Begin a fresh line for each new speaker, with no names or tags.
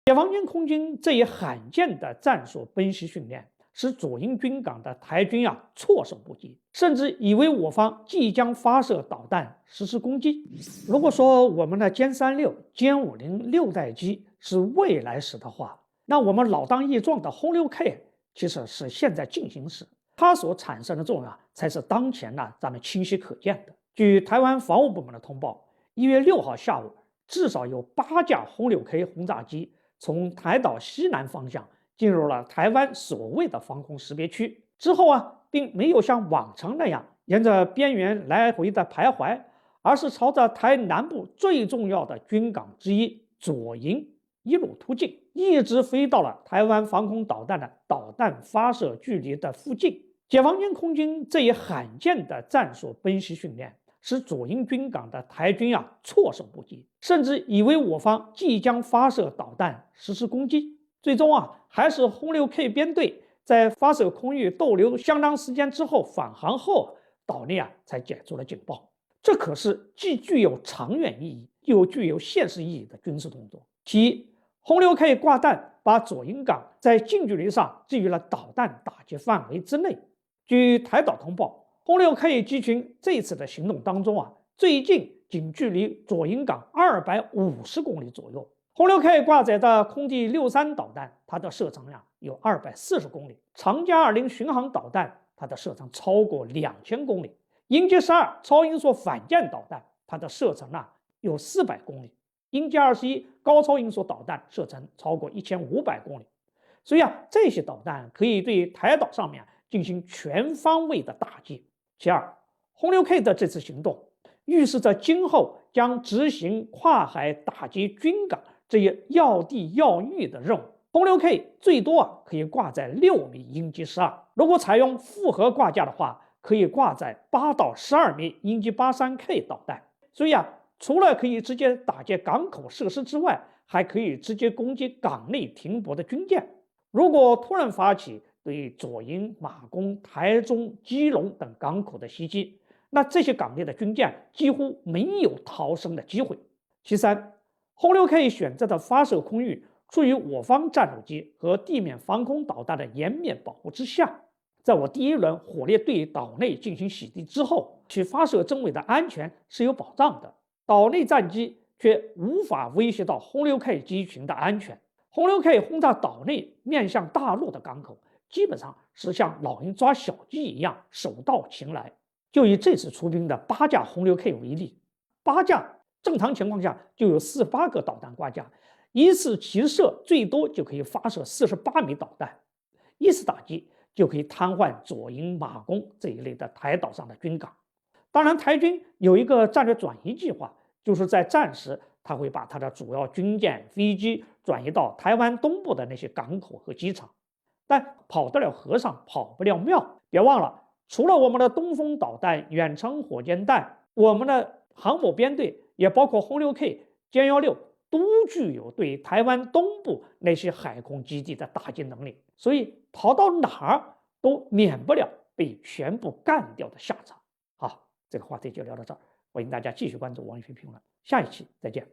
解放军空军这一罕见的战术奔袭训练，使左营军港的台军措手不及，甚至以为我方即将发射导弹实施攻击。如果说我们的歼36、歼50六代机是未来时的话，那我们老当益壮的轰6K其实是现在进行时，它所产生的作用才是当前咱们清晰可见的。据台湾防务部门的通报，1月6号下午，至少有8架轰6K 轰炸机从台岛西南方向进入了台湾所谓的防空识别区，之后并没有像往常那样沿着边缘来回的徘徊，而是朝着台南部最重要的军港之一左营一路突进，一直飞到了台湾防空导弹的导弹发射距离的附近。解放军空军这一罕见的战术奔袭训练，使左营军港的台军措手不及，甚至以为我方即将发射导弹实施攻击。最终还是轰6K 编队在发射空域逗留相当时间之后返航后，岛内才解除了警报。这可是既具有长远意义又具有现实意义的军事动作。其一，轰6K 挂弹把左营港在近距离上置于了导弹打击范围之内。据台岛通报，轰6K 机群这次的行动当中最近仅距离左营港250公里左右。轰6K 挂载的空地63导弹，它的射程有240公里；长加20巡航导弹，它的射程超过2000公里；鹰击12超音速反舰导弹，它的射程有400公里；鹰击21高超音速导弹射程超过1500公里。所以这些导弹可以对台岛上面进行全方位的打击。其二，轰6K 的这次行动预示着今后将执行跨海打击军港这一要地要域的任务。轰6K 最多可以挂载6枚鹰击12，如果采用复合挂架的话，可以挂载8到12枚鹰击83K 导弹。所以除了可以直接打击港口设施之外，还可以直接攻击港内停泊的军舰。如果突然发起对左营、马公、台中、基隆等港口的袭击，那这些港内的军舰几乎没有逃生的机会。其三，轰6K 选择的发射空域处于我方战斗机和地面防空导弹的颜面保护之下。在我第一轮火力对岛内进行洗涤之后，其发射真伪的安全是有保障的，岛内战机却无法威胁到轰6K 机群的安全。轰6K 轰炸岛内面向大陆的港口，基本上是像老鹰抓小鸡一样手到擒来。就以这次出兵的8架轰6K 为例，8架正常情况下就有48个导弹挂架，一次齐射最多就可以发射48枚导弹，一次打击就可以瘫痪左营、马公这一类的台岛上的军港。当然，台军有一个战略转移计划，就是在战时他会把他的主要军舰、飞机转移到台湾东部的那些港口和机场。但跑得了和尚跑不了庙，别忘了，除了我们的东风导弹、远程火箭弹，我们的航母编队也包括轰6K、歼16都具有对台湾东部那些海空基地的打击能力，所以逃到哪儿都免不了被全部干掉的下场。好，这个话题就聊到这儿，欢迎大家继续关注王宇飞评论，下一期再见。